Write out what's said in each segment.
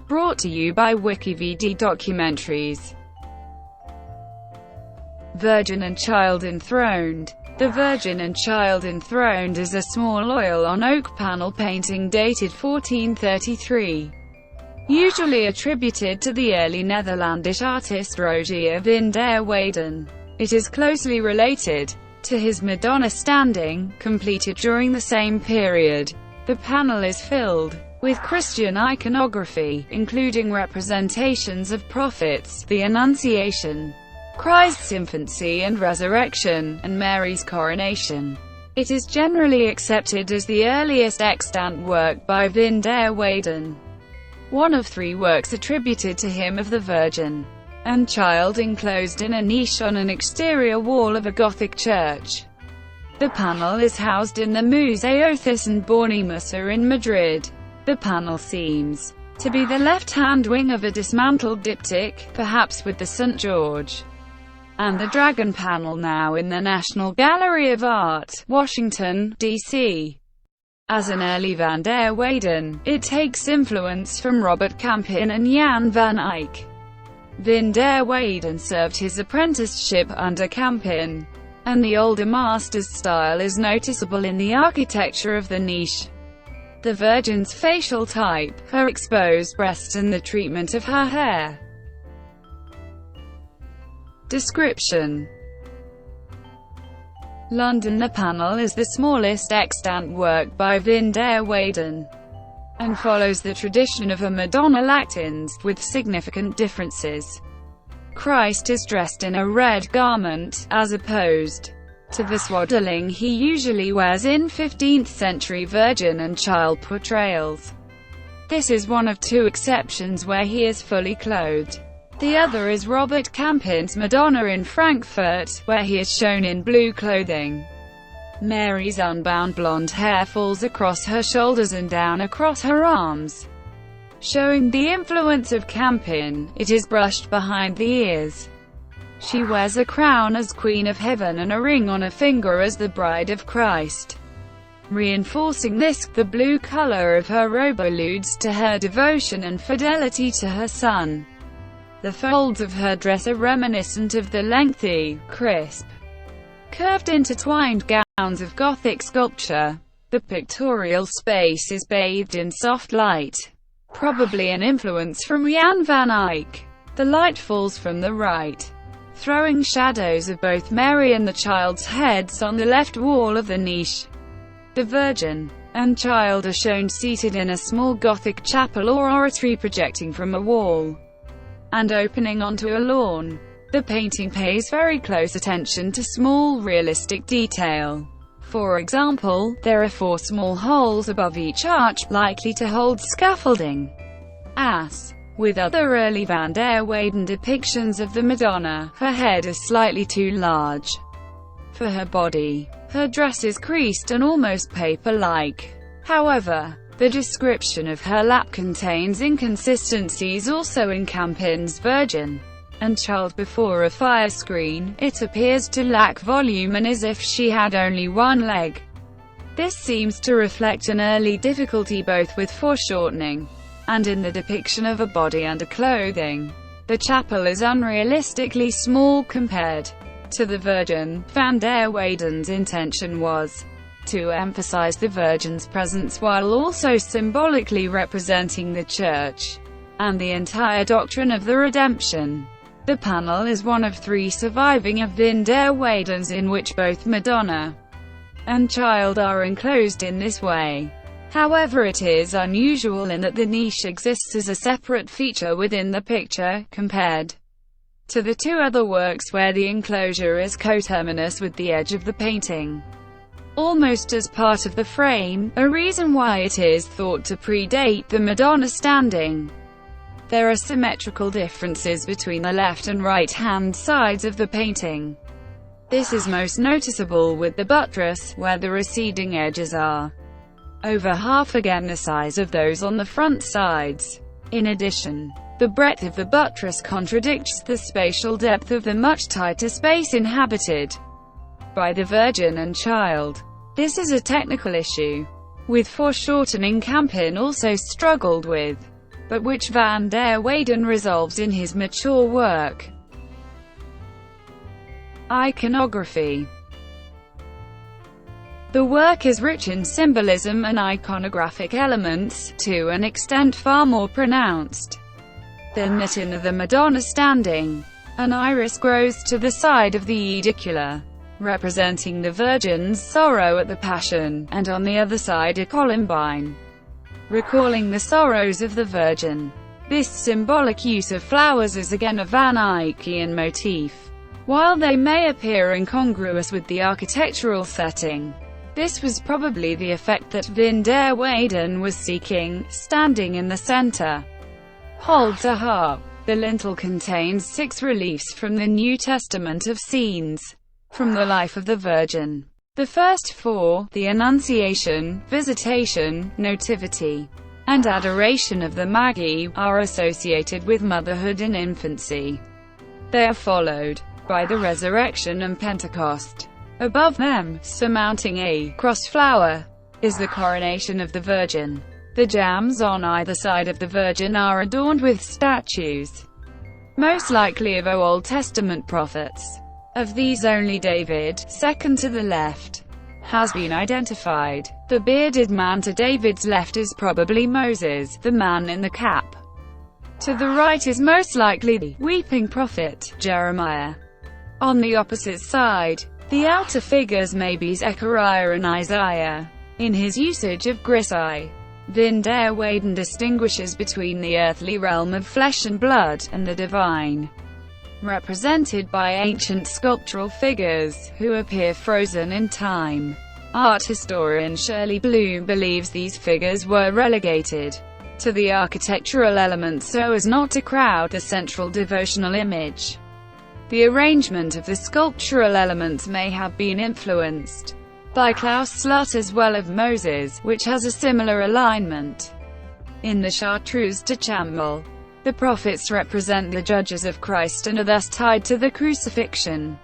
Brought to you by WikiVidi Documentaries. Virgin and Child Enthroned. The Virgin and Child Enthroned is a small oil-on-oak panel painting dated 1433. Usually attributed to the early Netherlandish artist Rogier van der Weyden. It is closely related to his Madonna standing, completed during the same period. The panel is filled with Christian iconography, including representations of prophets, the Annunciation, Christ's infancy and resurrection, and Mary's coronation. It is generally accepted as the earliest extant work by van der Weyden. One of three works attributed to him of the Virgin and Child enclosed in a niche on an exterior wall of a Gothic church. The panel is housed in the Museo Thyssen-Bornemisza in Madrid. The panel seems to be the left-hand wing of a dismantled diptych, perhaps with the St. George and the Dragon panel now in the National Gallery of Art, Washington, D.C. As an early van der Weyden, it takes influence from Robert Campin and Jan van Eyck. Van der Weyden served his apprenticeship under Campin, and the older master's style is noticeable in the architecture of the niche. The Virgin's facial type, her exposed breast and the treatment of her hair. Description: London. The panel is the smallest extant work by van der Weyden, and follows the tradition of a Madonna Latins, with significant differences. Christ is dressed in a red garment, as opposed to the swaddling he usually wears in 15th-century Virgin and Child portrayals. This is one of two exceptions where he is fully clothed. The other is Robert Campin's Madonna in Frankfurt, where he is shown in blue clothing. Mary's unbound blonde hair falls across her shoulders and down across her arms, showing the influence of Campin. It is brushed behind the ears. She wears a crown as Queen of Heaven and a ring on a finger as the Bride of Christ. Reinforcing this, the blue color of her robe alludes to her devotion and fidelity to her Son. The folds of her dress are reminiscent of the lengthy, crisp, curved intertwined gowns of Gothic sculpture. The pictorial space is bathed in soft light, probably an influence from Jan van Eyck. The light falls from the right, throwing shadows of both Mary and the Child's heads on the left wall of the niche. The Virgin and Child are shown seated in a small Gothic chapel or oratory projecting from a wall and opening onto a lawn. The painting pays very close attention to small realistic detail. For example, there are 4 small holes above each arch, likely to hold scaffolding. As with other early van der Weyden depictions of the Madonna, her head is slightly too large for her body. Her dress is creased and almost paper-like. However, the description of her lap contains inconsistencies also in Campin's Virgin and Child before a fire screen. It appears to lack volume and as if she had only one leg. This seems to reflect an early difficulty both with foreshortening and in the depiction of a body under clothing. The chapel is unrealistically small compared to the Virgin. Van der Weyden's intention was to emphasize the Virgin's presence while also symbolically representing the Church and the entire doctrine of the Redemption. The panel is one of 3 surviving of van der Weyden's in which both Madonna and Child are enclosed in this way. However, it is unusual in that the niche exists as a separate feature within the picture, compared to the 2 other works where the enclosure is coterminous with the edge of the painting, almost as part of the frame, a reason why it is thought to predate the Madonna standing. There are symmetrical differences between the left and right-hand sides of the painting. This is most noticeable with the buttress, where the receding edges are over half again the size of those on the front sides. In addition, the breadth of the buttress contradicts the spatial depth of the much tighter space inhabited by the Virgin and Child. This is a technical issue, with foreshortening Campin also struggled with. but which van der Weyden resolves in his mature work, Iconography. The work is rich in symbolism and iconographic elements, to an extent far more pronounced than that in the Madonna standing. An iris grows to the side of the aedicula, representing the Virgin's sorrow at the Passion, and on the other side a columbine, recalling the sorrows of the Virgin. This symbolic use of flowers is again a Van Eyckian motif, while they may appear incongruous with the architectural setting. This was probably the effect that van der Weyden was seeking. Standing in the center holds a harp. The lintel contains 6 reliefs from the New Testament of scenes from the life of the Virgin. The first 4, the Annunciation, Visitation, Nativity, and Adoration of the Magi, are associated with motherhood in infancy. They are followed by the Resurrection and Pentecost. Above them, surmounting a cross flower, is the coronation of the Virgin. The jambs on either side of the Virgin are adorned with statues, most likely of Old Testament prophets. Of these only David, second to the left, has been identified. The bearded man to David's left is probably Moses, the man in the cap. To the right is most likely the weeping prophet, Jeremiah. On the opposite side, the outer figures may be Zechariah and Isaiah. In his usage of grisaille, van der Weyden distinguishes between the earthly realm of flesh and blood, and the divine, represented by ancient sculptural figures, who appear frozen in time. Art historian Shirley Bloom believes these figures were relegated to the architectural elements so as not to crowd the central devotional image. The arrangement of the sculptural elements may have been influenced by Klaus Slut as well of Moses, which has a similar alignment. In the Chartreuse de Chambal, the prophets represent the judges of Christ and are thus tied to the crucifixion.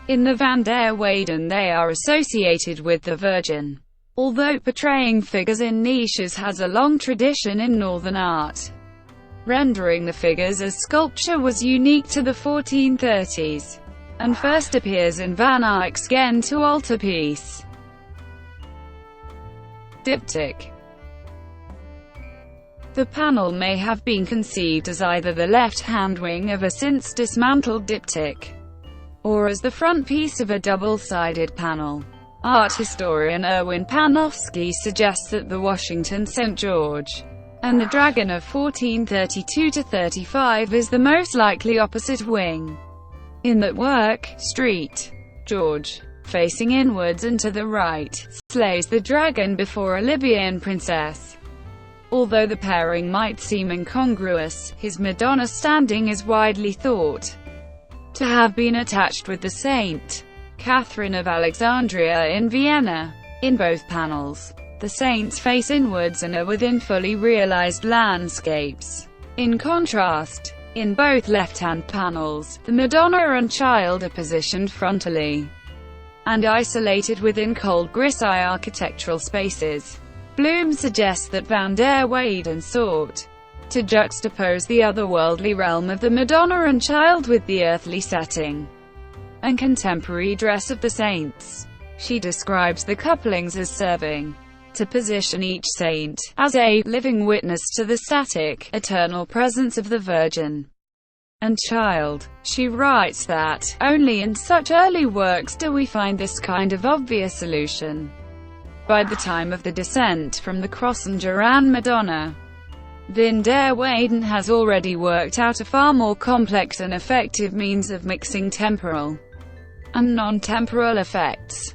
In the van der Weyden they are associated with the Virgin. Although portraying figures in niches has a long tradition in Northern art, rendering the figures as sculpture was unique to the 1430s, and first appears in Van Eyck's Ghent altarpiece. Diptych. The panel may have been conceived as either the left-hand wing of a since dismantled diptych, or as the front piece of a double-sided panel. Art historian Erwin Panofsky suggests that the Washington St. George and the Dragon of 1432–35 is the most likely opposite wing. In that work, St. George, facing inwards and to the right, slays the dragon before a Libyan princess. Although the pairing might seem incongruous, his Madonna standing is widely thought to have been attached with the Saint Catherine of Alexandria in Vienna. In both panels, the saints face inwards and are within fully realized landscapes. In contrast, in both left-hand panels, the Madonna and Child are positioned frontally and isolated within cold grisaille architectural spaces. Bloom suggests that van der Weyden sought to juxtapose the otherworldly realm of the Madonna and Child with the earthly setting and contemporary dress of the saints. She describes the couplings as serving to position each saint as a living witness to the static, eternal presence of the Virgin and Child. She writes that, only in such early works do we find this kind of obvious solution. By the time of the descent from the cross and Duran Madonna, van der Weyden has already worked out a far more complex and effective means of mixing temporal and non-temporal effects.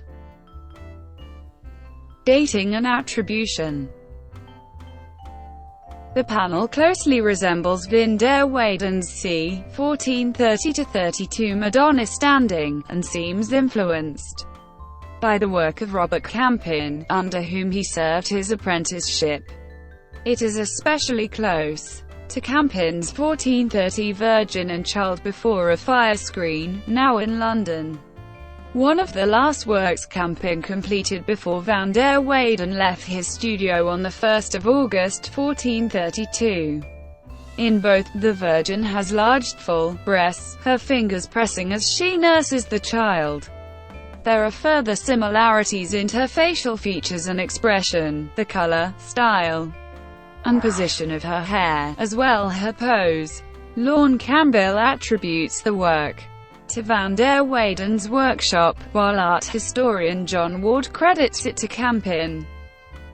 Dating and attribution. The panel closely resembles van der Weyden's c. 1430–32 Madonna standing, and seems influenced by the work of Robert Campin, under whom he served his apprenticeship. It is especially close to Campin's 1430 Virgin and Child before a fire screen, now in London, one of the last works Campin completed before van der Weyden left his studio on 1 August 1432. In both, the Virgin has large, full breasts, her fingers pressing as she nurses the child. There are further similarities in her facial features and expression, the color, style, and position of her hair, as well her pose. Lorne Campbell attributes the work to van der Weyden's workshop, while art historian John Ward credits it to Campin,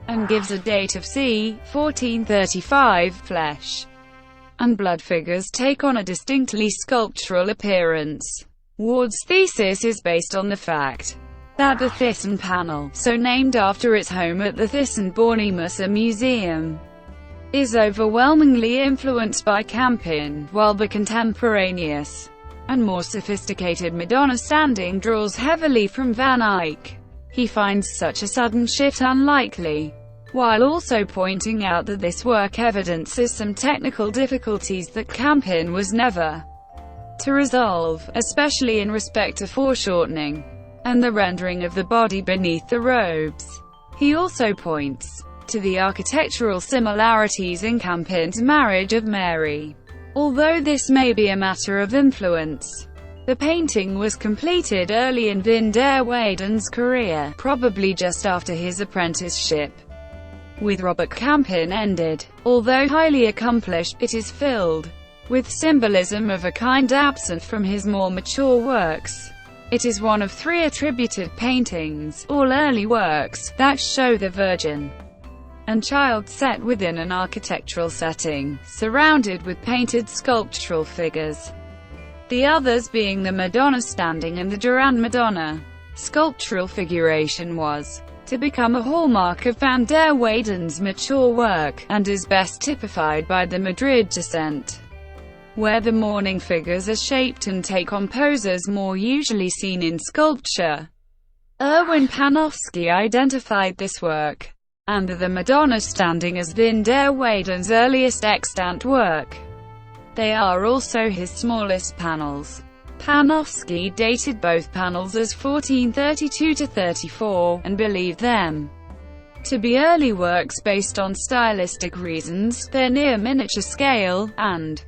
and gives a date of c. 1435. Flesh and blood figures take on a distinctly sculptural appearance. Ward's thesis is based on the fact that the Thyssen panel, so named after its home at the Thyssen-Bornemisser Museum, is overwhelmingly influenced by Campin, while the contemporaneous and more sophisticated Madonna standing draws heavily from Van Eyck. He finds such a sudden shift unlikely, while also pointing out that this work evidences some technical difficulties that Campin was never to resolve, especially in respect to foreshortening and the rendering of the body beneath the robes. He also points to the architectural similarities in Campin's Marriage of Mary. Although this may be a matter of influence, the painting was completed early in van der Weyden's career, probably just after his apprenticeship with Robert Campin ended. Although highly accomplished, it is filled with symbolism of a kind absent from his more mature works. It is one of 3 attributed paintings, all early works, that show the Virgin and Child set within an architectural setting, surrounded with painted sculptural figures, the others being the Madonna standing and the Durand Madonna. Sculptural figuration was to become a hallmark of van der Weyden's mature work, and is best typified by the Madrid descent, where the mourning figures are shaped and take on poses more usually seen in sculpture. Erwin Panofsky identified this work and the Madonna standing as van der Weyden's earliest extant work. They are also his smallest panels. Panofsky dated both panels as 1432–34, and believed them to be early works based on stylistic reasons, their near miniature scale, and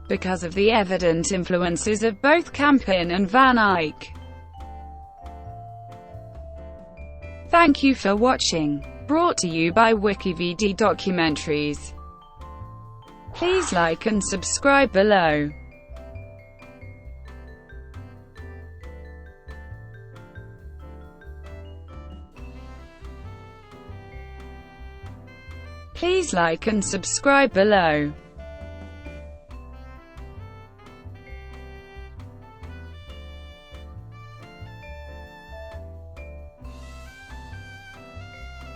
because of the evident influences of both Campin and Van Eyck. Thank you for watching. Brought to you by WikiVidi Documentaries. Please like and subscribe below. Please like and subscribe below.